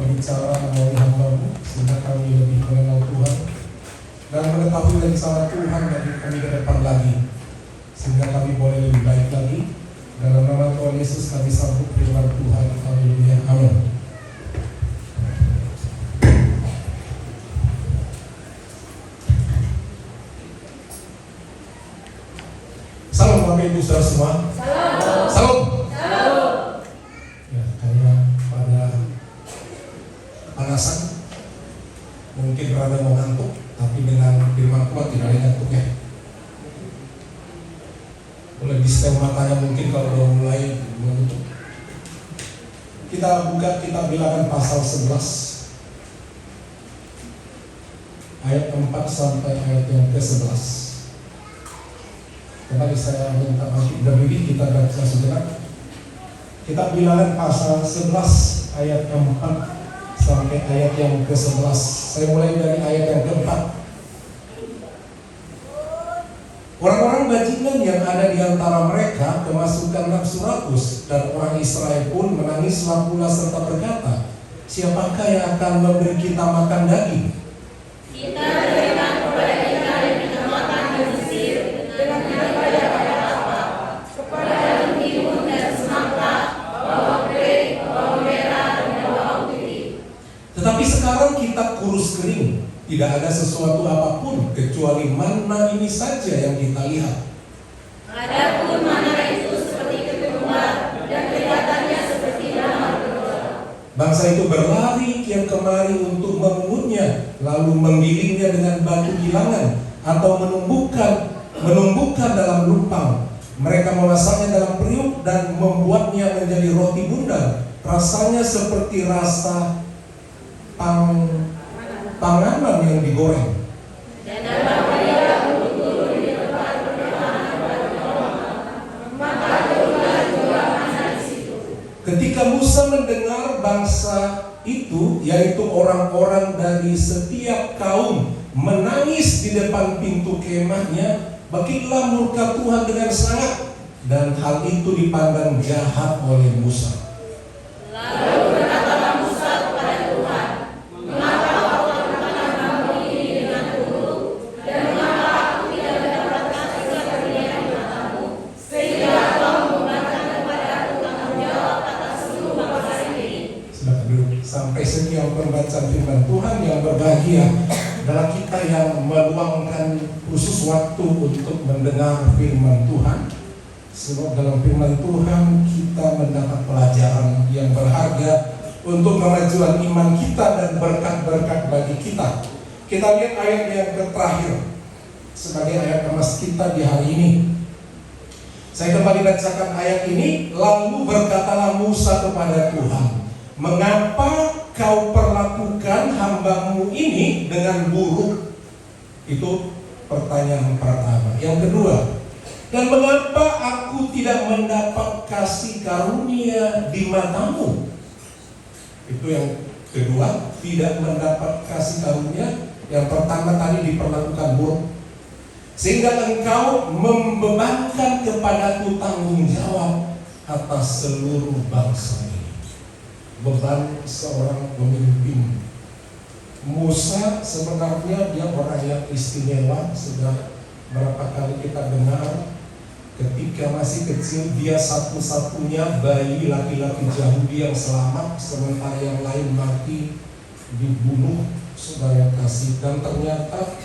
berbicara melalui hamba-Mu sehingga kami lebih mengenal Tuhan dan mengetahui rencana Tuhan bagi kami ke depan lagi, sehingga kami boleh lebih baik lagi. Dalam nama Tuhan Yesus kami sambut firman Tuhan. Haleluya. Amin. Salam Bapak Ibu Saudara semua. Salam. Salam. Ya, karena pada panasan mungkin rada mengantuk, tapi dengan firman Tuhan tidak ada ngantuk ya. Mulai di setel matanya mungkin kalau udah mulai menutup. Kita buka kitab Bilangan pasal 11 ayat 4 sampai ayat yang ke-11. Kembali saya minta masuk berdiri, kita baca sejenak. Kitab Bilangan pasal 11 ayat 4 sampai ayat yang ke-11. Saya mulai dari ayat yang ke-4. Orang-orang bajingan yang ada di antara mereka kemasukan nafsu rakus, dan orang Israel pun menangislah pula serta berkata, siapakah yang akan memberi kita makan daging? Kita berikan kepada kita dan kita makan di Mesir dengan daripada apa? Kepada timun dan semangka, bawang putih, bawang merah dan bawang putih. Tetapi sekarang kita kurus kering, tidak ada sesuatu apapun kecuali manna ini saja yang kita lihat. Adapun manna itu seperti ketumbar dan kelihatannya seperti damar bergolak. Bangsa itu berlari kian kemari untuk mengumutnya, lalu menggilingnya dengan batu gilangan atau menumbuhkan dalam lupang. Mereka memasaknya dalam periuk dan membuatnya menjadi roti bundar. Rasanya seperti rasa panganan yang digoreng. Dan apabila dia turun di tempat perkemahan batu Allah, maka turunlah juga manna di situ. Ketika Musa mendengar bangsa itu, yaitu orang-orang dari setiap kaum, menangis di depan pintu kemahnya, bangkitlah murka Tuhan dengan sangat, dan hal itu dipandang jahat oleh Musa. Lalu berkatalah Musa kepada Tuhan, mengapa kau lakukan kamu ini dengan buruk, dan mengapa aku tidak mendapatkan karunia di matamu, sehingga kau membebankan kepada aku tanggung jawab atas seluruh bangsa ini. Silakan duduk. Sampai sekian pembacaan firman Tuhan yang berbahagia adalah kita yang meluangkan khusus waktu untuk mendengar firman Tuhan. Sebab dalam firman Tuhan kita mendapat pelajaran yang berharga untuk kemajuan iman kita dan berkat-berkat bagi kita. Kita lihat ayat yang terakhir sebagai ayat emas kita di hari ini. Saya kembali bacakan ayat ini. Lalu berkatalah Musa kepada Tuhan, mengapa kau perlakukan hamba-Mu ini dengan buruk? Itu pertanyaan pertama. Yang kedua, dan mengapa aku tidak mendapat kasih karunia di matamu? Itu yang kedua, tidak mendapat kasih karunia. Yang pertama tadi diperlakukan buruk, sehingga engkau membebankan kepadaku tanggung jawab atas seluruh bangsa ini. Beban seorang pemimpin. Musa sebenarnya dia orang yang istimewa. Sudah berapa kali kita dengar, ketika masih kecil dia satu-satunya bayi laki-laki Yahudi yang selamat, sementara yang lain mati dibunuh saudara kasih. Dan ternyata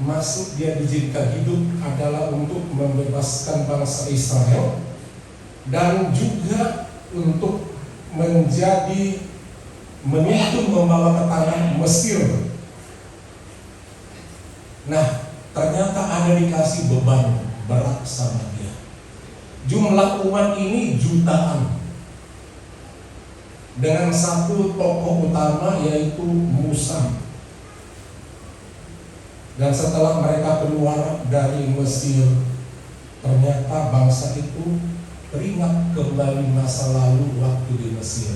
maksud dia diizinkan hidup adalah untuk membebaskan bangsa Israel dan juga untuk menuntun membawa ke tanah Mesir. Nah, ternyata ada dikasih beban berat sama dia. Jumlah umat ini jutaan, dengan satu tokoh utama yaitu Musa. Dan setelah mereka keluar dari Mesir, ternyata bangsa itu teringat kembali masa lalu waktu di Mesir.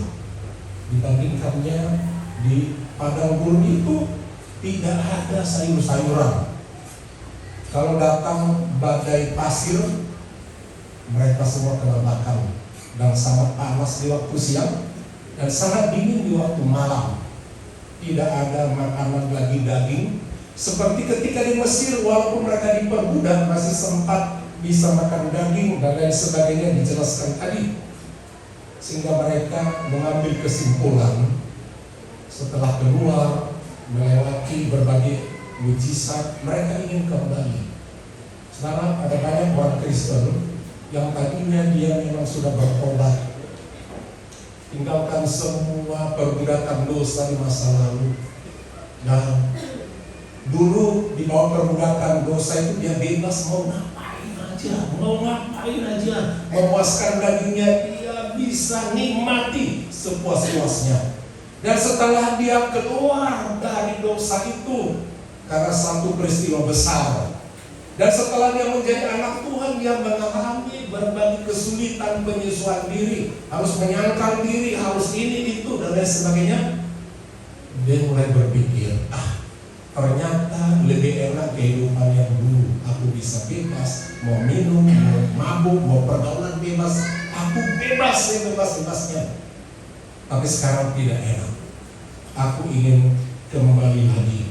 Dibandingkannya di padang gurun itu tidak ada sayur-sayuran. Kalau datang badai pasir, mereka semua kena bakar, dan sangat panas di waktu siang dan sangat dingin di waktu malam. tidak ada makanan lagi daging. Seperti ketika di Mesir, walaupun mereka diperbudak, masih sempat bisa makan daging dan lain sebagainya dijelaskan tadi. Sehingga mereka mengambil kesimpulan setelah keluar melewati berbagai mujizat, mereka ingin kembali. Sekarang ada banyak orang Kristen yang tadinya dia memang sudah bertobat, tinggalkan semua perbudakan dosa di masa lalu. Nah, dulu di bawah perbudakan dosa itu dia bebas mau ngapain aja, memuaskan dagingnya, dia bisa nikmati sepuas-puasnya. Dan setelah dia keluar dari dosa itu karena satu peristiwa besar, dan setelah dia menjadi anak Tuhan, dia mengalami berbagai kesulitan penyesuaian diri, harus menyangkal diri, harus ini itu dan lain sebagainya. Dia mulai berpikir, ternyata lebih enak kehidupan yang dulu. Aku bisa bebas, mau minum, mau mabuk, mau pergaulan bebas, aku bebas sebebas-bebasnya. Tapi sekarang tidak enak. Aku ingin kembali lagi.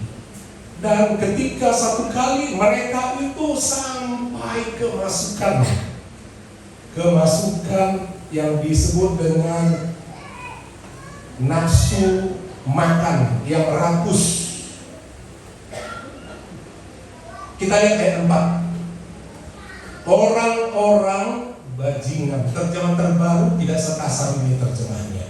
Dan ketika satu kali mereka itu sampai kemasukan yang disebut dengan nafsu makan yang rakus. Kita lihat ayat 4. Orang-orang bajingan. Terjemahan terbaru tidak sekasar ini terjemahannya.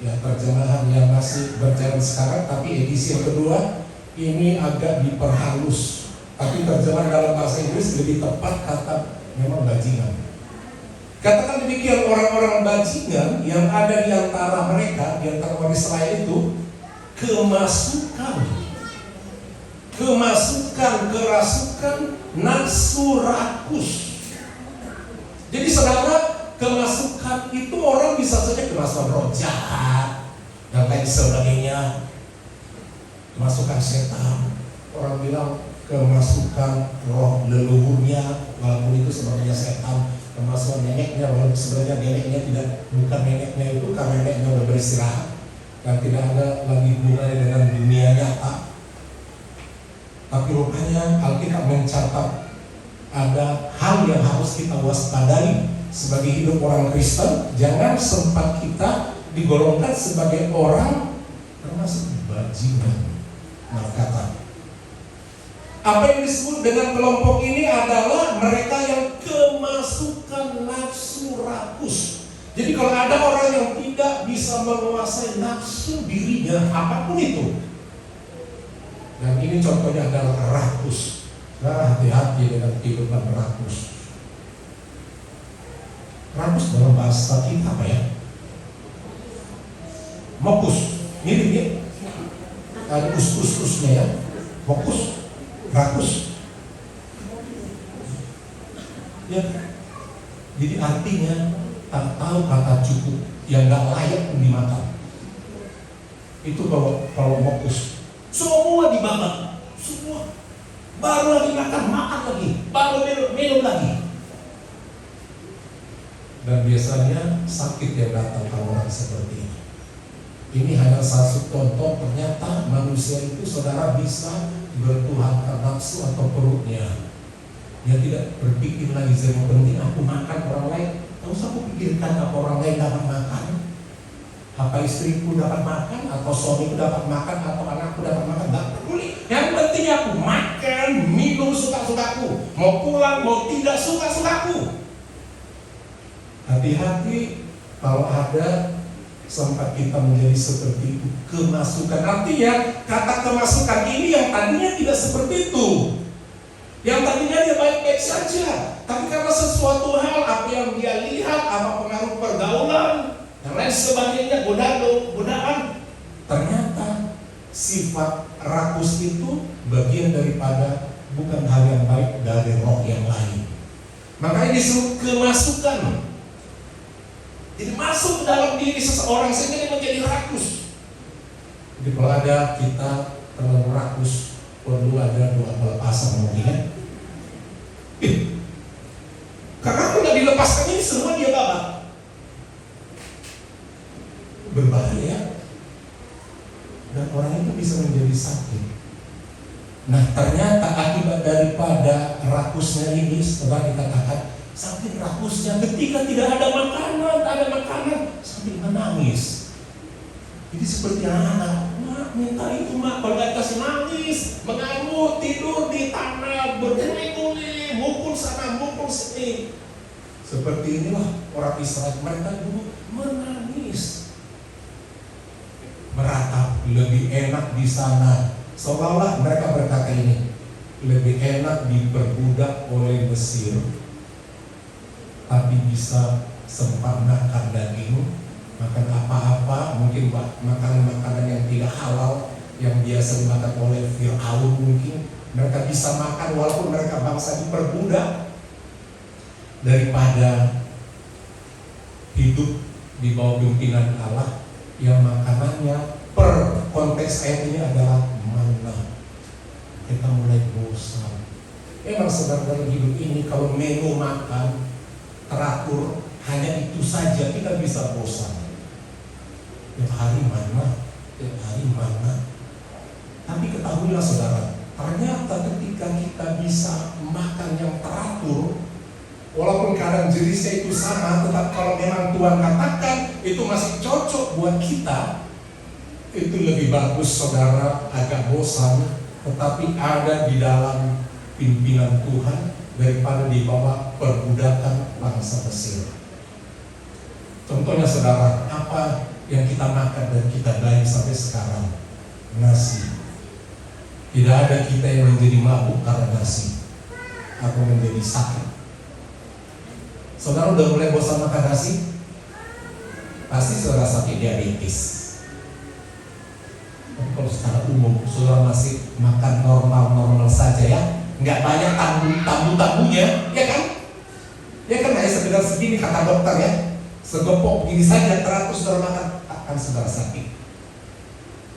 Ya, terjemahan yang masih berjalan sekarang, tapi edisi yang kedua ini agak diperhalus. Tapi terjemahan dalam bahasa Inggris lebih tepat kata memang bajingan. Katakan demikian, orang-orang bajingan yang ada di antara mereka, di antara orang Israel itu, kerasukan, nafsu rakus. Jadi saudara, kemasukan itu orang bisa saja kemasukan roh jahat dan lain sebagainya, kemasukan setan. Orang bilang kemasukan roh leluhurnya, walaupun itu sebenarnya setan. Kemasukan neneknya, walaupun sebenarnya neneknya bukan neneknya itu, karena neneknya udah beristirahat dan tidak ada lagi hubungannya dengan dunia nyata. Tapi rupanya Alkitab mencatat ada hal yang harus kita waspadai sebagai hidup orang Kristen. Jangan sempat kita digolongkan sebagai orang termasuk bajingan. Nah, kata apa yang disebut dengan kelompok ini adalah mereka yang kemasukan nafsu rakus. Jadi kalau ada orang yang tidak bisa menguasai nafsu dirinya, apapun itu, dan ini contohnya adalah rakus. Nah, hati-hati dengan kehidupan rakus. Rakus dalam bahasa kita apa ya? Mokus, mirip ya? Ada kus-kus-kusnya ya. Mokus, rakus. Ya. Jadi artinya tak tahu kata cukup, yang nggak layak dimakan. Itu kalau mokus, semua dimakan, semua. Baru lagi makan lagi, baru minum lagi. Dan biasanya sakit yang datang kalau orang seperti ini. Ini hanya satu contoh, ternyata manusia itu saudara bisa bertuhankan nafsu atau perutnya. Dia tidak berpikir lagi, yang penting aku makan orang lain. Tak usah aku pikirkan apa orang lain dapat makan, apa istriku dapat makan, atau suamiku dapat makan, atau anakku dapat makan. Gak peduli. Yang penting aku makan, minum suka-sukaku, mau pulang, mau tidak suka-sukaku. Hati-hati kalau ada sempat kita menjadi seperti itu, kemasukan. Artinya kata kemasukan ini yang tadinya tidak seperti itu, yang tadinya dia baik-baik saja, tapi karena sesuatu hal, apa yang dia lihat, apa pengaruh pergaulan dan lain sebagainya, godaan, ternyata sifat rakus itu bagian daripada bukan hal yang baik dari roh yang lain. Makanya disebut kemasukan. Jadi masuk dalam diri seseorang sehingga dia menjadi rakus. Jadi kalau ada kita terlalu rakus, perlu ada doa pelepasan mungkin ya. Karena aku nggak dilepaskan ini semua dia babak. Berbahaya. itu bisa menjadi sakit. Nah ternyata akibat daripada rakusnya ini, setelah dikatakan saking rakusnya ketika tidak ada makanan, sambil menangis. Jadi seperti anak, mak minta itu mak, kalau nggak kasih nangis, mengamuk, tidur di tanah, berguling-guling, mukul sana, mukul sini. Seperti inilah orang Israel, mereka dulu menangis, meratap, lebih enak di sana. Seolah-olah mereka berkata ini, lebih enak diperbudak oleh Mesir, tapi bisa sempat makan daging, makan apa-apa, mungkin makanan-makanan yang tidak halal yang biasa dimakan oleh Fir'aun, mungkin mereka bisa makan walaupun mereka bangsa diperbudak, daripada hidup di bawah pimpinan Allah yang makanannya per konteks ayat ini adalah mana. Kita mulai bosan. Memang saudara, hidup ini kalau menu makan teratur hanya itu saja, kita bisa bosan. Tiap hari mana. Tapi ketahuilah saudara, ternyata ketika kita bisa makan yang teratur, walaupun kadang jenisnya itu sama, tetap kalau memang Tuhan katakan itu masih cocok buat kita, itu lebih bagus saudara agak bosan, tetapi ada di dalam pimpinan Tuhan daripada di bawah perbudakan bangsa Mesir. Contohnya saudara, apa yang kita makan dan kita dai sampai sekarang? Nasi. Tidak ada kita yang menjadi mabuk karena nasi atau menjadi sakit. Saudara udah mulai bosan makan nasi? Pasti saudara sakit diabetes. Tapi kalau secara umum saudara masih makan normal-normal saja ya, nggak banyak tamu-tamunya, ya kan? Ya kan, hanya sekedar segini kata dokter ya, segepok begini saja teratur saudara makan, akan saudara sakit.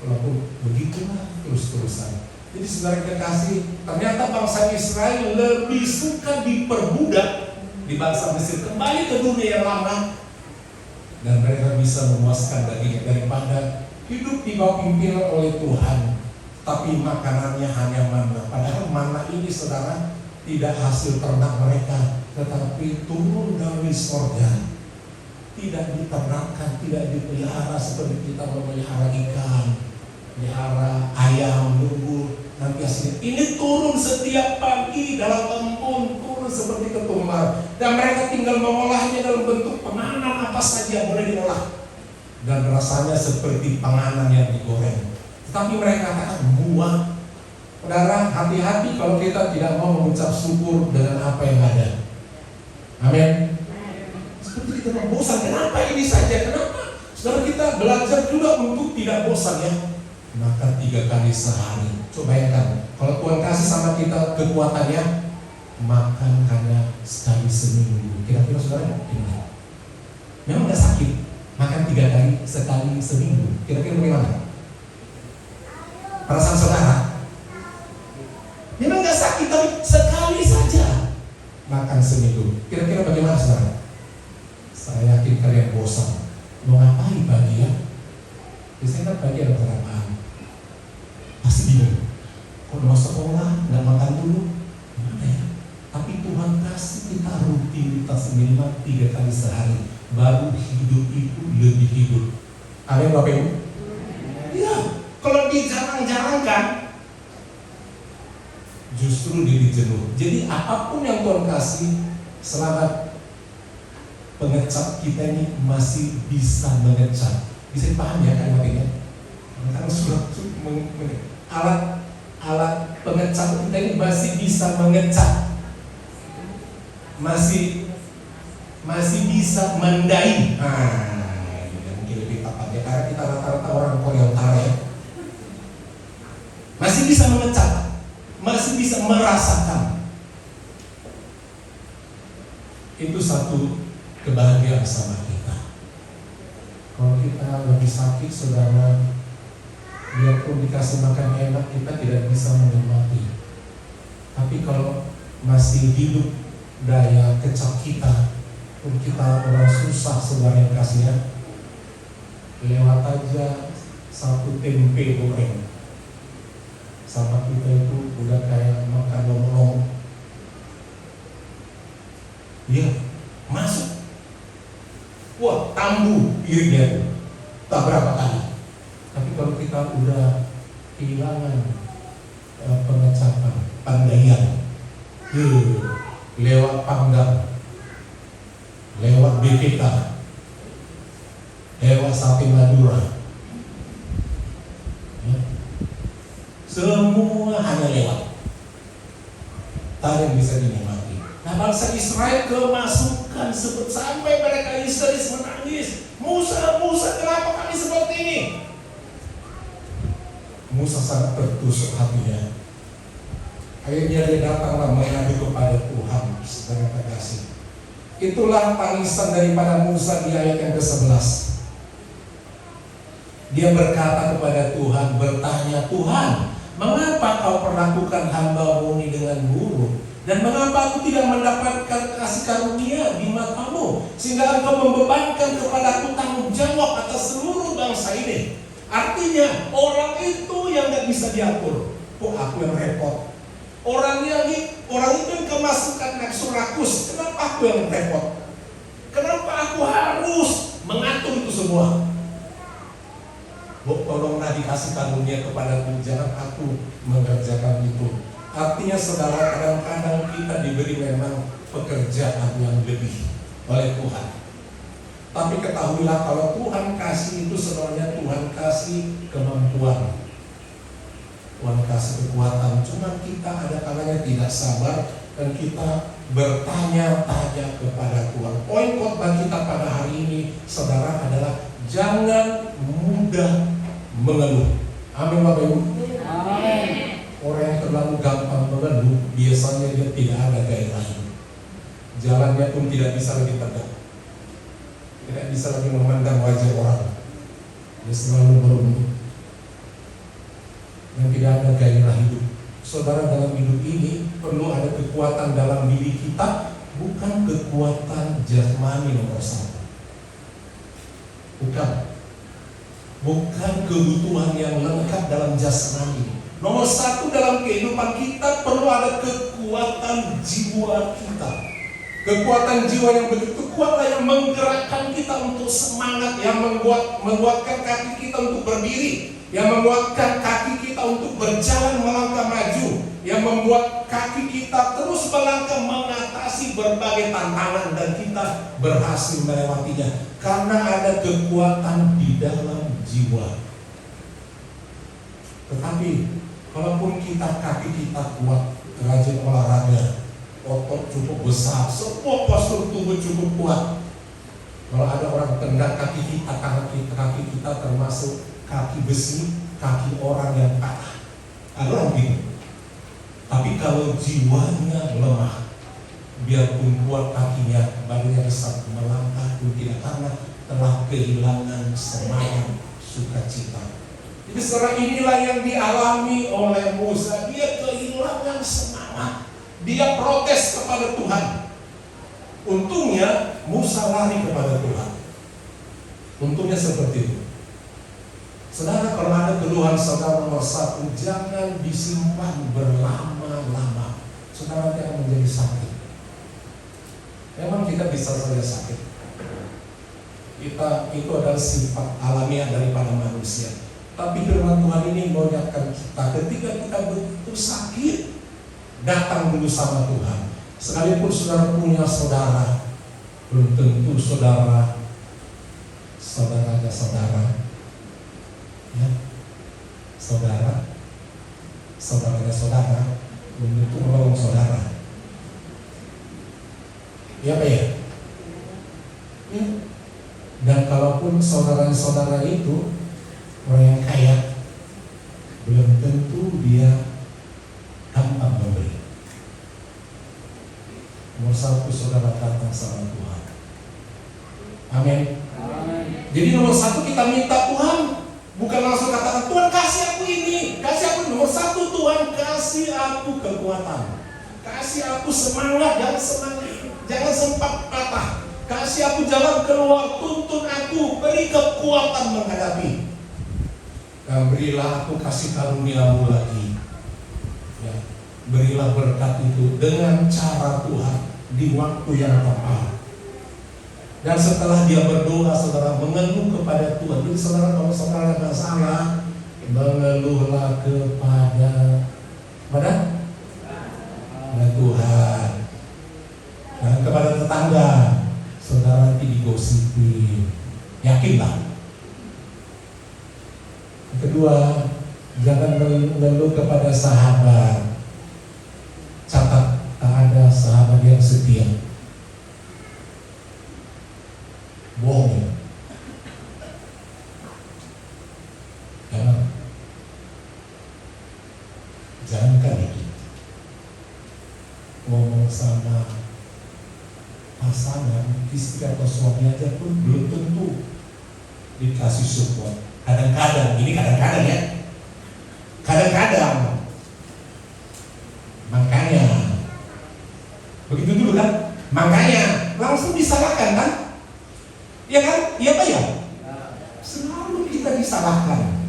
Walaupun begitulah terus-terusan. Jadi saudara kita kasih, ternyata bangsa Israel lebih suka diperbudak di bangsa Mesir, kembali ke dunia yang lama, dan mereka bisa memuaskan dagingnya daripada hidup di bawah pimpinan oleh Tuhan, tapi makanannya hanya mana. Padahal mana ini saudara tidak hasil ternak mereka, tetapi turun dari sorga, tidak diternakkan, tidak dipelihara seperti kita memelihara ikan, pelihara ayam, nunggu nanti hasilnya. Ini turun setiap pagi dalam embun, turun seperti ketumbar, dan mereka tinggal mengolahnya dalam bentuk penganan apa saja boleh diolah, dan rasanya seperti penganan yang digoreng. Tetapi mereka katakan buah. Saudara, hati-hati kalau kita tidak mau mengucap syukur dengan apa yang ada. Amin. Seperti kita mau bosan, kenapa ini saja? Kenapa? Saudara, kita belajar juga untuk tidak bosan ya. Maka 3 kali sehari. Coba bayangkan, kalau Tuhan kasih sama kita kekuatannya, makan hanya sekali seminggu. Kira-kira saudara gimana? Memang gak sakit makan 3 kali sekali seminggu. Kira-kira bagaimana perasaan saudara? Memang gak sakit, tapi sekali saja makan seminggu. Kira-kira bagaimana saudara? Saya yakin kalian bosan. Mau ngapain pagi ya? Biasanya kan pagi ada perapaan, pasti bingung. Kalau mau sekolah nggak makan dulu, gimana ya? Tapi Tuhan kasih kita rutinitas minimal 3 kali sehari, baru hidup itu lebih hidup. Amin Bapak Ibu? Ya, kalau dijarang-jarangkan, justru diri jenuh. Jadi apapun yang Tuhan kasih, selama pengecap kita ini masih bisa mengecap. Bisa dipahami ya kalimat ini? Karena alat pengecap kita ini masih bisa mengecap, masih bisa mendai. Ini mungkin lebih tepat ya, karena kita rata-rata orang Korea Utara ya. Masih bisa mengecap, masih bisa merasakan. Itu satu kebahagiaan sama kita. Kalau kita lagi sakit saudara, biarpun dikasih makan enak, kita tidak bisa menikmati. Tapi kalau masih hidup daya kecap kita, pun kita orang susah saudara yang kasihnya, lewat aja 1 tempe goreng sama kita itu udah kayak makan lomong. Iya, masuk. Wah, tambu piringnya tuh. Tak berapa kali. Tapi kalau kita udah kehilangan pengecapan, pandaian, lewat panggang, lewat BPK, lewat sapi Madura, ya. Semua hanya lewat. Tak ada yang bisa dinikmati. Nah, bangsa Israel kemasukan sampai mereka histeris menangis. Musa, kenapa kami seperti ini? Musa sangat tertusuk hatinya. Akhirnya dia datanglah mengadu kepada Tuhan, saudara terkasih. Itulah tangisan daripada Musa di ayat yang ke-11. Dia berkata kepada Tuhan, bertanya, Tuhan, mengapa kau perlakukan hamba-Mu ini dengan buruk? Dan mengapa aku tidak mendapatkan kasih karunia di matamu, sehingga engkau membebankan kepadaku tanggung jawab atas seluruh bangsa ini? Artinya orang itu yang gak bisa diatur. Kok aku yang repot? Orang itu yang kemasukan nafsu rakus. Kenapa aku yang repot? Kenapa aku harus mengatur itu semua? Tolonglah dikasih karunia kepadaku, jangan aku mengerjakan itu. Artinya saudara, kadang-kadang kita diberi memang pekerjaan yang lebih oleh Tuhan. Tapi ketahuilah kalau Tuhan kasih itu sebenarnya Tuhan kasih kemampuan, Tuhan kasih kekuatan. Cuma kita ada kalanya tidak sabar dan kita bertanya-tanya kepada Tuhan. Poin khotbah kita pada hari ini, saudara, adalah jangan mudah mengeluh. Amin Bapak Ibu. Amin. Orang yang terlalu gampang mengeluh biasanya dia tidak ada gairah. Jalannya pun tidak bisa lagi tegak, tidak bisa lagi memandang wajah orang. Dia selalu berunding dan tidak ada gairah hidup. Saudara, dalam hidup ini perlu ada kekuatan dalam diri kita, bukan kekuatan jasmani nomor satu. Bukan kebutuhan yang lengkap dalam jasmani. Nomor satu dalam kehidupan kita perlu ada kekuatan jiwa kita. Kekuatan jiwa yang begitu kuatlah yang menggerakkan kita untuk semangat, yang menguatkan kaki kita untuk berdiri, yang menguatkan kaki kita untuk berjalan melangkah maju, yang membuat kaki kita terus melangkah mengatasi berbagai tantangan dan kita berhasil melewatinya. Karena ada kekuatan di dalam jiwa. Tetapi kalaupun kaki kita kuat, rajin olahraga, otot cukup besar, semua postur tubuh cukup kuat, kalau ada orang tendang kaki kita, kaki kita termasuk kaki besi, kaki orang yang patah, ada orang gitu. Tapi kalau jiwanya lemah, biarpun kuat kakinya, badannya besar, melangkah pun tidak, karena telah kehilangan semangat, sukacita. Jadi secara inilah yang dialami oleh Musa. Dia kehilangan semangat, dia protes kepada Tuhan. Untungnya Musa lari kepada Tuhan. Untungnya seperti itu. Saudara, kalau ada keluhan saudara, nomor satu, jangan disimpan berlama-lama. Saudara nanti akan menjadi sakit. Memang kita bisa saja sakit. Itu adalah sifat alamiah daripada manusia. Tapi firman Tuhan ini mengingatkan kita, ketika kita begitu sakit, datang dulu sama Tuhan. Sekalipun saudara punya saudara, belum tentu saudaranya saudara, ya, saudaranya saudara, belum tentu menolong saudara. Ya Pak ya? Ya. Dan kalaupun saudara itu orang yang kaya, belum tentu dia gampang memberi. Nomor satu, saudara datang sama Tuhan. Amin. Jadi nomor satu kita minta Tuhan, bukan langsung katakan Tuhan kasih aku ini, kasih aku. Nomor satu, Tuhan kasih aku kekuatan, kasih aku semangat, jangan sempat patah. Kasih aku jalan keluar, tuntun aku, beri kekuatan menghadapi. Dan berilah aku kasih karunia-Mu lagi, Ya, berilah berkat itu dengan cara Tuhan di waktu yang tepat. Dan setelah dia berdoa, saudara mengeluh kepada Tuhan. Jadi saudara, kalau saudara ada salah, mengeluhlah kepada Tuhan. Dan kepada tetangga, saudara nanti digosipin. Yakinlah. Yang kedua, jangan mengeluh kepada sahabat. Catat, tak ada sahabat yang setia. Bohong. Jangan itu ngomong sama pasangan, istri atau suami aja pun belum tentu dikasih support. Kadang-kadang, ini kadang-kadang ya, kadang-kadang. Makanya begitu dulu kan, makanya langsung disalahkan kan. Ya kan? Iya Pak ya? Selalu kita disalahkan.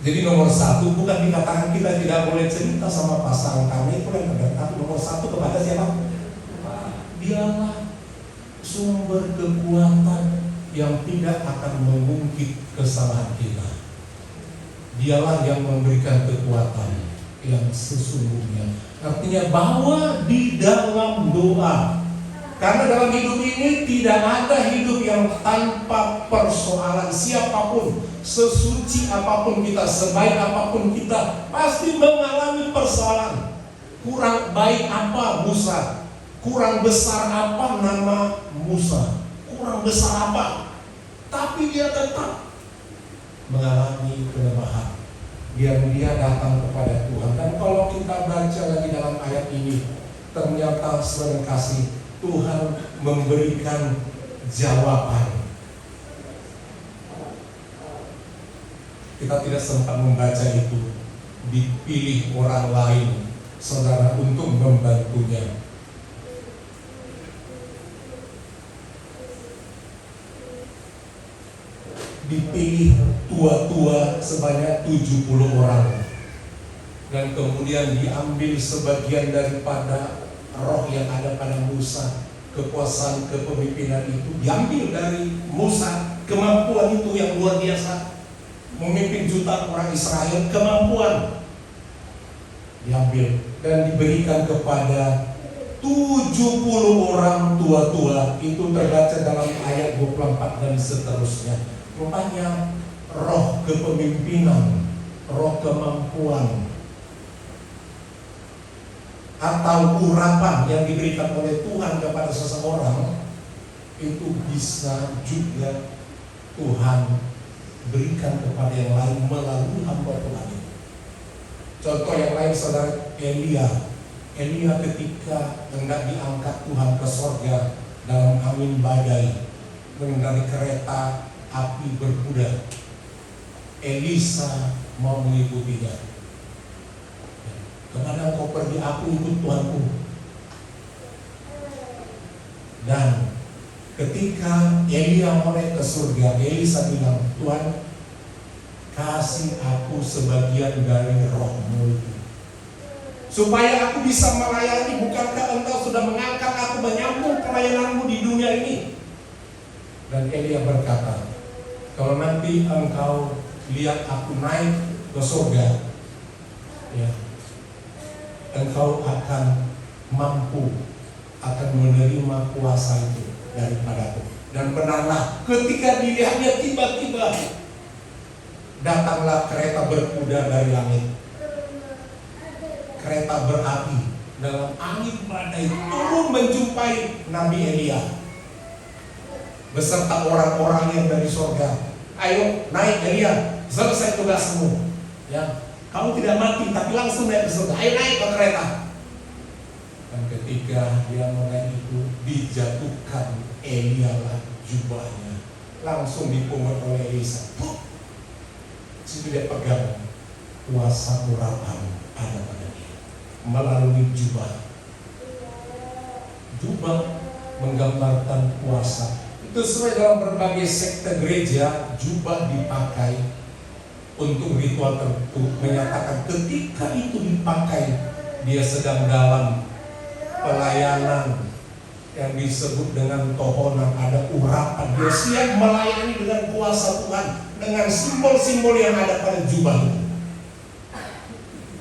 Jadi nomor satu, bukan dikatakan kita tidak boleh cerita sama pasangan kami, itu yang benar. Tapi nomor satu kepada siapa? Dialah sumber kekuatan yang tidak akan mengungkit kesalahan kita. Dialah yang memberikan kekuatan yang sesungguhnya. Artinya bahwa di dalam doa, karena dalam hidup ini tidak ada hidup yang tanpa persoalan. Siapapun, sesuci apapun kita, sebaik apapun kita, pasti mengalami persoalan. Kurang baik apa Musa, kurang besar apa nama Musa, kurang besar apa, tapi dia tetap mengalami kelemahan. Biar dia datang kepada Tuhan. Dan kalau kita baca lagi dalam ayat ini, ternyata saudara kasih, Tuhan memberikan jawaban. Kita tidak sempat membaca itu. Dipilih orang lain, saudara, untuk membantunya. Dipilih tua-tua sebanyak 70 orang. Dan kemudian diambil sebagian daripada roh yang ada pada Musa, kekuasaan kepemimpinan itu diambil dari Musa, kemampuan itu yang luar biasa, memimpin jutaan orang Israel, kemampuan diambil dan diberikan kepada 70 orang tua-tua. Itu terbaca dalam ayat 24 dan seterusnya. Rupanya roh kepemimpinan, roh kemampuan atau urapan yang diberikan oleh Tuhan kepada seseorang itu bisa juga Tuhan berikan kepada yang lain melalui hamba Tuhan. Contoh yang lain, saudara, Elia ketika hendak diangkat Tuhan ke sorga dalam angin badai, mengendarai kereta api berkuda, Elisa mau mengikutinya. Kemana kau pergi, aku ikut Tuhanku. Dan ketika Elia mau naik ke surga, Elisa bilang, Tuhan, kasih aku sebagian dari rohmu itu, supaya aku bisa melayani. Bukankah engkau sudah mengangkat aku menyambung pelayananmu di dunia ini? Dan Elia berkata, kalau nanti engkau lihat aku naik ke surga, ya, engkau akan mampu, akan menerima kuasa itu daripadaku. Dan benarlah, ketika dilihatnya tiba-tiba datanglah kereta berkuda dari langit, kereta berapi dalam angin badai turun menjumpai Nabi Elia beserta orang-orang yang dari surga. Ayo naik Elia, selesai tugasmu, ya. Kamu tidak mati, tapi langsung naik ke surga. Ayo naik ke kereta. Dan ketika dia mau naik itu, dijatuhkan Elia jubahnya, langsung dipungut oleh Elisa. Situ dia pegang kuasa urapan ada pada dia melalui jubah. Jubah menggambarkan kuasa. Itu sesuai dalam berbagai sekte gereja, jubah dipakai untuk ritual tertentu, menyatakan ketika itu dipakai, dia sedang dalam pelayanan yang disebut dengan tohonan, ada urapan. Dia siap melayani dengan kuasa Tuhan, dengan simbol-simbol yang ada pada jubah itu.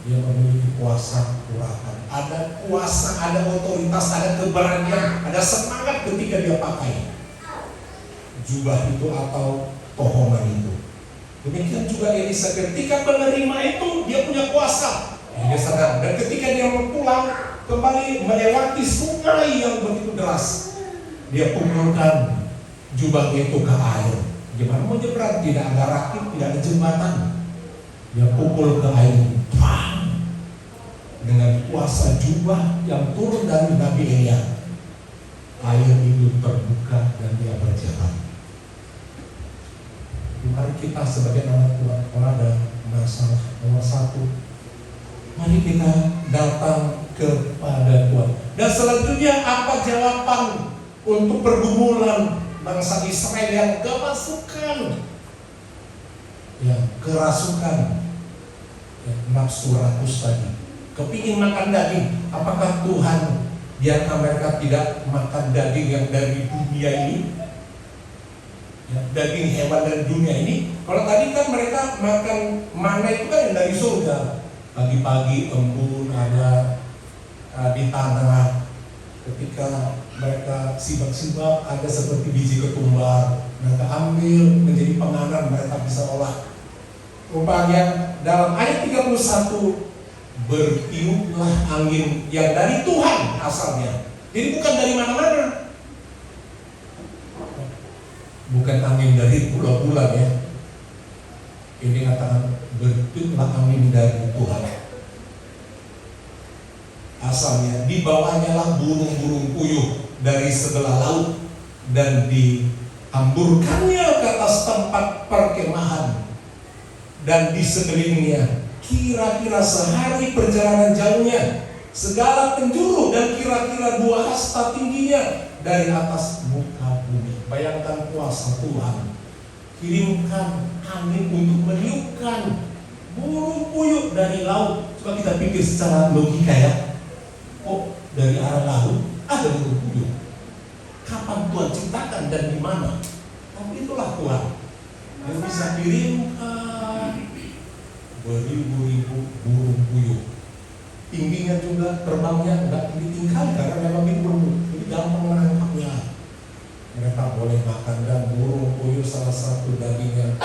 Dia memiliki kuasa urapan, ada kuasa, ada otoritas, ada keberanian, ada semangat ketika dia pakai jubah itu atau tohonan itu. Demikian juga Elisa, ketika menerima itu dia punya kuasa, dia senang. Dan ketika dia mau pulang kembali melewati sungai yang begitu deras, dia pukulkan jubah itu ke air. Gimana mau nyebrang? Tidak ada rakit, tidak ada jembatan. Dia pukul ke air, bang! Dengan kuasa jubah yang turun dari Nabi Elia, air itu terbuka dan dia berjalan. Mari kita sebagai anak Tuhan, kalau ada masalah nomor satu, mari kita datang kepada Tuhan. Dan selanjutnya apa jawaban untuk pergumulan bangsa Israel yang kemasukan, yang kerasukan, nafsu rakus tadi, kepingin makan daging. Apakah Tuhan biarkan mereka tidak makan daging yang dari dunia ini? Ya, daging hewan dari dunia ini. Kalau tadi kan mereka makan mana itu kan yang dari surga. Pagi-pagi embun ada di tanah. Ketika mereka sibak-sibak ada seperti biji ketumbar. Mereka ambil menjadi penganan, mereka bisa olah. Rupanya dalam ayat 31, bertiuplah angin yang dari Tuhan asalnya. Jadi bukan dari mana-mana. Bukan angin dari bulan-bulan ya. Ini katakan bertiuplah angin dari Tuhan. Asalnya di bawahnya lah burung-burung puyuh dari sebelah laut dan dihamburkannya ke atas tempat perkemahan dan di sekelilingnya. Kira-kira sehari perjalanan jauhnya, segala penjuru dan kira-kira 2 hasta tingginya dari atas muka bumi. Bayangkan kuasa Tuhan, kirimkan angin untuk meniupkan burung puyuh dari laut. Coba kita pikir secara logika ya. Oh, dari arah laut ada burung puyuh. Kapan Tuhan ciptakan dan di mana? Tapi itulah Tuhan yang bisa kirimkan beribu-ribu burung puyuh. Tingginya juga, terbangnya tidak ditinggal karena memang itu burung. Jadi gampang menangkapnya. Mereka boleh makan, dan burung puyuh salah satu dagingnya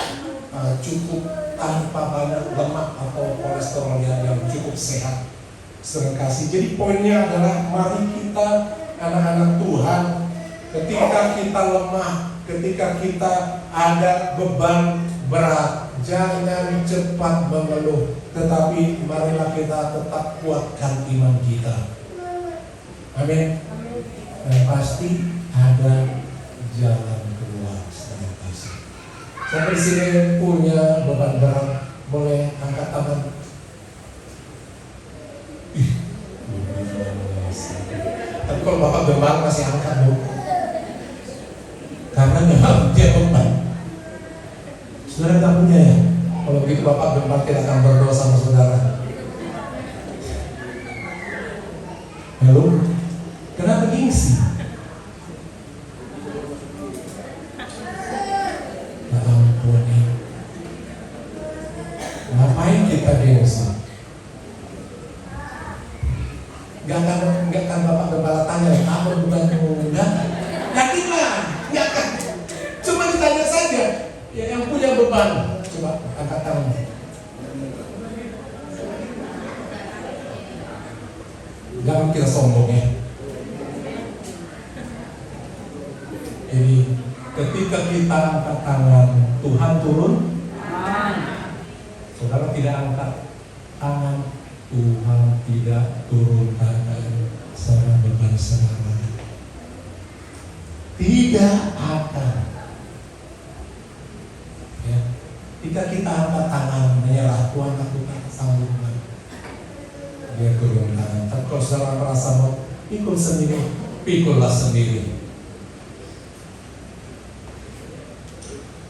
cukup tanpa banyak lemak atau kolesterol yang cukup sehat, serengkasi. Jadi poinnya adalah mari kita anak-anak Tuhan, ketika kita lemah, ketika kita ada beban berat, jangan cepat mengeluh, tetapi marilah kita tetap kuatkan iman kita. Amin. Dan pasti ada jalan keluar setelah kasih. Sampai di sini punya beban berat, boleh angkat tangan. Tapi kalau Bapak gembala masih angkat Bu, karena memang dia beban. Saudara tak punya ya? Kalau begitu Bapak gembala tidak akan berdoa sama saudara. Halo? Kenapa gengsi? Ngapain kita gengsi? Gak kan Bapak gembala tanya, apa bukan enggak? Yakinlah, ya kan? Cuma ditanya saja. Ya, yang punya beban, coba angkat tangan. Jangan kita sombong ya. Jadi ketika kita angkat tangan, Tuhan turun. Saudara tidak angkat tangan, Tuhan tidak turun tangan sama beban selama. Tidak akan. Ya. Ketika kita angkat tangan menyerah, Tuhan aku tak sanggup lagi. Dia turun tangan. Tapi kalau saudara merasa mau pikul sendiri, pikullah sendiri.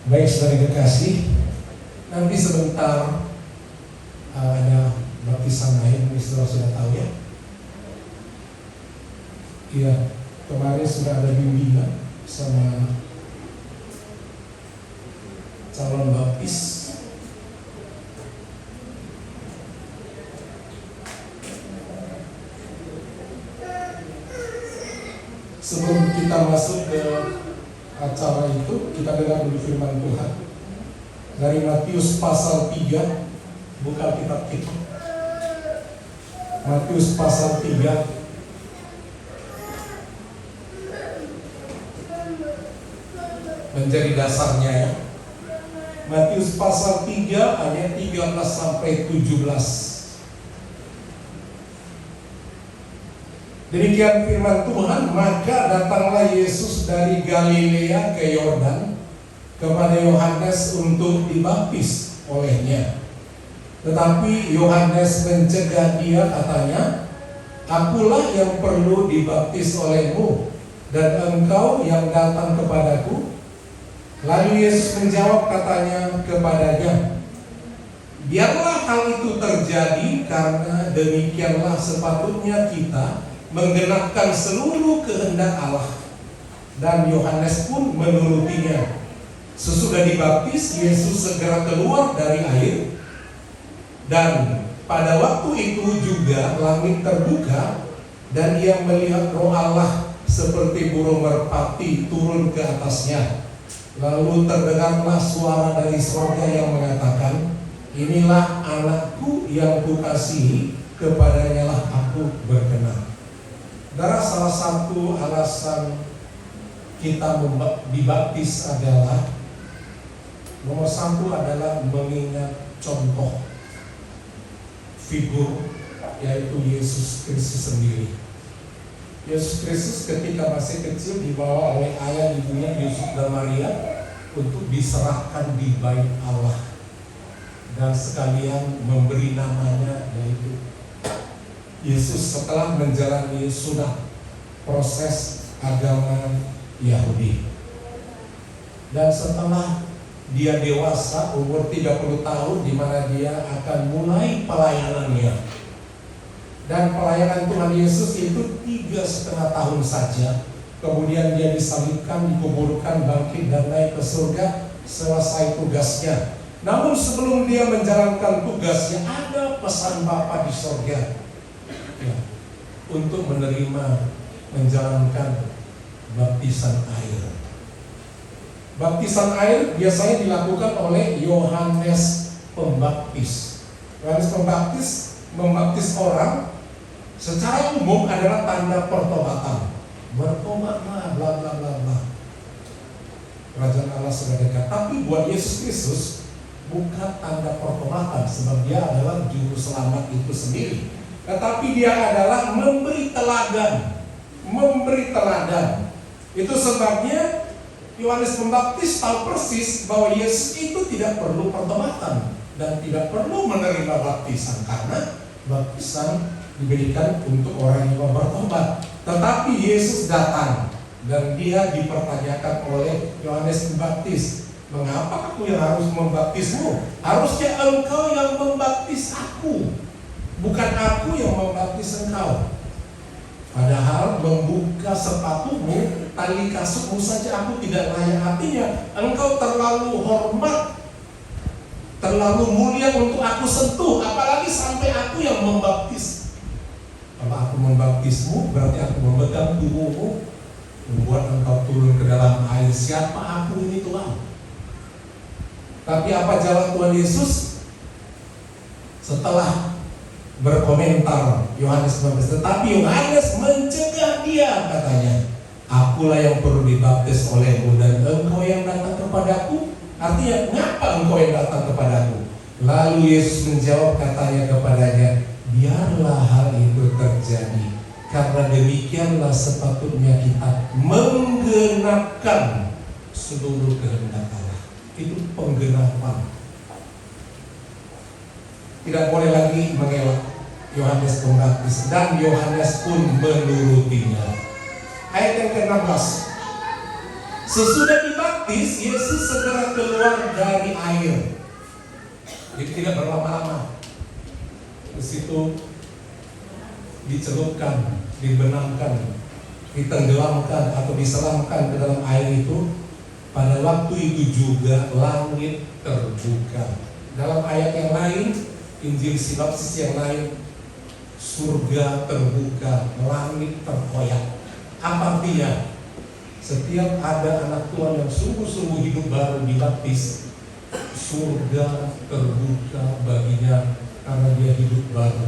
Baik saudara kekasih. Nanti sebentar ada baptisan air, ini saudara sudah tahu ya. Iya, kemarin sudah ada bimbingan sama calon baptis. Sebelum kita masuk ke acara itu, kita dengar dulu firman Tuhan dari Matius pasal 3. Buka kitab kita, Matius pasal 3 menjadi dasarnya ya. Matius pasal 3 ayat 13 sampai 17. Demikian firman Tuhan, maka datanglah Yesus dari Galilea ke Yordan kepada Yohanes untuk dibaptis olehnya. Tetapi Yohanes mencegah dia, katanya, "Akulah yang perlu dibaptis olehmu, dan engkau yang datang kepadaku?" Lalu Yesus menjawab, katanya kepadanya, "Biarlah hal itu terjadi, karena demikianlah sepatutnya kita menggenapkan seluruh kehendak Allah." Dan Yohanes pun menurutinya. Sesudah dibaptis, Yesus segera keluar dari air, dan pada waktu itu juga langit terbuka, dan ia melihat Roh Allah seperti burung merpati turun ke atasnya. Lalu terdengarlah suara dari surga yang mengatakan, "Inilah anakku yang kukasihi, kepadanya lah aku berkenan." Darah salah satu alasan kita dibaptis adalah, nomor satu adalah mengingat contoh figur, yaitu Yesus Kristus sendiri. Yesus Kristus ketika masih kecil dibawa oleh ayah ibunya Yusuf dan Maria untuk diserahkan di bait Allah, dan sekalian memberi namanya yaitu Yesus setelah menjalani sunat, proses agama Yahudi. Dan setelah dia dewasa, umur 30 tahun, di mana dia akan mulai pelayanannya. Dan pelayanan Tuhan Yesus itu 3,5 tahun saja. Kemudian dia disalibkan, dikuburkan, bangkit, dan naik ke surga selesai tugasnya. Namun sebelum dia menjalankan tugasnya, ada pesan Bapa di surga ya, untuk menjalankan baptisan air. Baptisan air biasanya dilakukan oleh Yohanes Pembaptis. Yohanes Pembaptis membaptis orang secara umum adalah tanda pertobatan. Bertobatlah, bla bla bla bla. Kerajaan Allah sudah dekat. Tapi buat Yesus Kristus bukan tanda pertobatan, sebab dia adalah juru selamat itu sendiri. Tetapi dia adalah memberi teladan. Memberi teladan. Itu sebabnya Yohanes Pembaptis tahu persis bahwa Yesus itu tidak perlu pertobatan dan tidak perlu menerima baptisan, karena baptisan diberikan untuk orang yang mau bertobat. Tetapi Yesus datang dan dia dipertanyakan oleh Yohanes Pembaptis, "Mengapa aku yang harus membaptismu? Harusnya engkau yang membaptis aku, bukan aku yang membaptis engkau. Padahal membuka sepatumu, tali kasutmu saja aku tidak layak. Artinya engkau terlalu hormat, terlalu mulia untuk aku sentuh, apalagi sampai aku yang membaptis. Kalau aku membaptismu, berarti aku memegang tubuhmu, membuat engkau turun ke dalam air. Siapa aku ini, Tuhan?" Tapi apa jawab Tuhan Yesus? Setelah berkomentar Yohanes Pembaptis, tetapi Yohanes mencegah dia, katanya, "Akulah yang perlu dibaptis olehmu, dan engkau yang datang kepadaku." Artinya, ngapa engkau yang datang kepadaku? Lalu Yesus menjawab, katanya kepadanya, "Biarlah hal itu terjadi, karena demikianlah sepatutnya kita menggenapkan seluruh kehendak Allah." Itu penggenapan. Tidak boleh lagi mengelak Yohanes Pembaptis, dan Yohanes pun menurutinya. Ayat yang ke-16. Sesudah dibaptis, Yesus segera keluar dari air. Jadi tidak berlama-lama. Di situ dicelupkan, dibenamkan, ditenggelamkan atau diselamkan ke dalam air itu. Pada waktu itu juga langit terbuka. Dalam ayat yang lain, Injil sinopsis yang lain, surga terbuka, langit terkoyak. Apa artinya? Setiap ada anak Tuhan yang sungguh-sungguh hidup baru dibaptis, surga terbuka baginya karena dia hidup baru.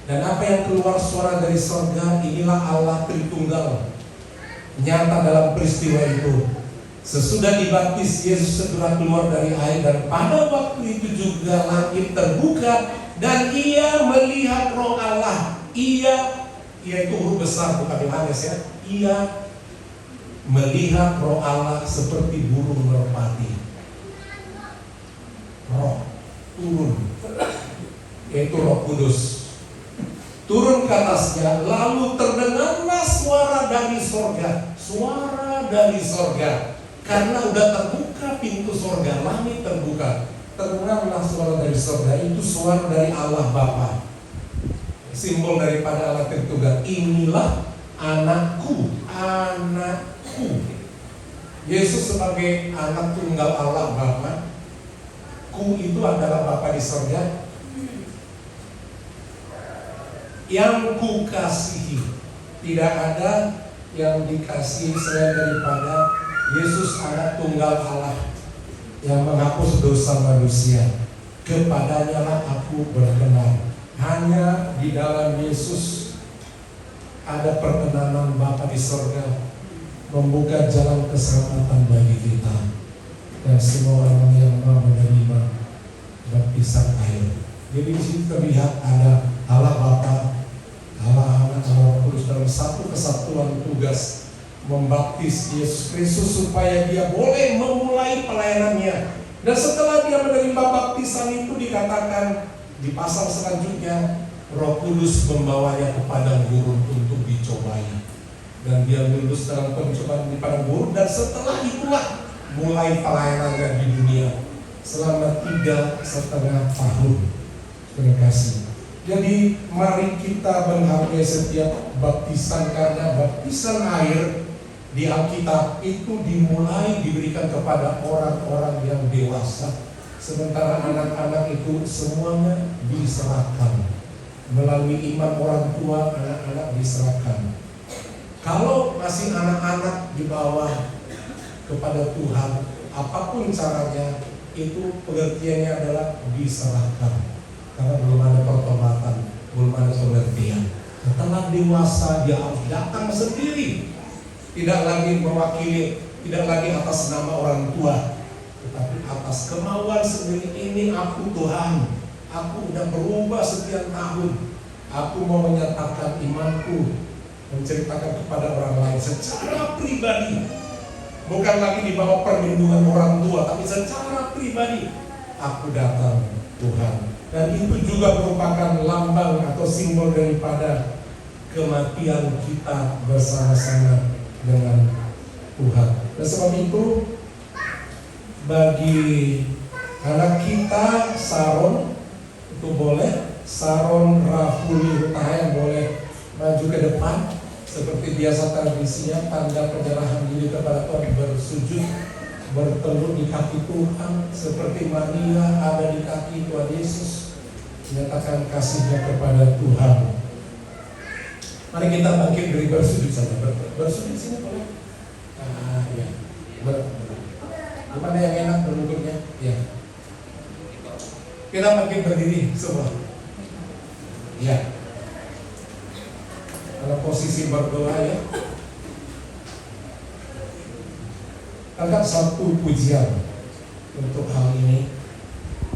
Dan apa yang keluar suara dari surga, inilah Allah Tritunggal nyata dalam peristiwa itu. Sesudah dibaptis, Yesus segera keluar dari air, dan pada waktu itu juga langit terbuka dan ia melihat Roh Allah. Ia itu huruf besar, bukan Yohanes ya. Ia melihat Roh Allah seperti burung merpati. Roh turun, yaitu Roh Kudus turun ke atasnya, lalu terdengarlah suara dari sorga. Suara dari sorga. Karena udah terbuka pintu sorga, langit terbuka, terdengarlah suara dari sorga. Itu suara dari Allah Bapa, simbol daripada Allah Tritunggal. Inilah anakku, anakku. Yesus sebagai anak tunggal Allah Bapa, ku itu adalah Bapa di sorga, yang ku kasihi. Tidak ada yang dikasihi selain daripada Yesus anak tunggal Allah yang menghapus dosa manusia. Kepadanya lah aku berkenan. Hanya di dalam Yesus ada perkenanan Bapa di sorga, membuka jalan keselamatan bagi kita dan semua orang yang mau menerima baptisan air. Jadi di sini terlihat ada Allah Bapa, Allah Anak, Allah Kudus dalam satu kesatuan tugas membaptis Yesus Kristus supaya dia boleh memulai pelayanannya. Dan setelah dia menerima baptisan itu, dikatakan di pasal selanjutnya, Roh Kudus membawanya ke padang gurun untuk dicobai. Dan dia lulus dalam pencobaan di padang gurun, dan setelah itulah mulai pelayanannya di dunia selama 3,5 tahun. Terima kasih. Jadi mari kita menghargai setiap baptisan, karena baptisan air di Alkitab itu dimulai diberikan kepada orang-orang yang dewasa, sementara anak-anak itu semuanya diserahkan melalui iman orang tua. Anak-anak diserahkan. Kalau masih anak-anak dibawa kepada Tuhan, apapun caranya, itu pengertiannya adalah diserahkan, karena belum ada pertobatan, belum ada pengertian. Setelah dewasa, dia harus datang sendiri, tidak lagi mewakili, tidak lagi atas nama orang tua, tetapi atas kemauan sendiri. Ini aku Tuhan, aku udah berubah sekian tahun, aku mau menyatakan imanku, menceritakan kepada orang lain secara pribadi, bukan lagi di bawah perlindungan orang tua, tapi secara pribadi aku datang Tuhan. Dan itu juga merupakan lambang atau simbol daripada kematian kita bersama-sama dengan Tuhan. Dan sebab itu bagi anak kita, Saron itu boleh, Saron Rafuli Hutahayan boleh maju ke depan seperti biasa tradisinya, tanda penyerahan diri kepada Tuhan, bersujud, bertelur di kaki Tuhan seperti Maria ada di kaki Tuhan Yesus, menyatakan kasihnya kepada Tuhan. Mari kita bangkit dari bersujud saja. Bersujud sini boleh? Ya. Gimana yang enak berlututnya? Ya. Kita bangkit berdiri semua. Ya. Kalau posisi berdoa ya. Angkat satu pujian untuk hal ini.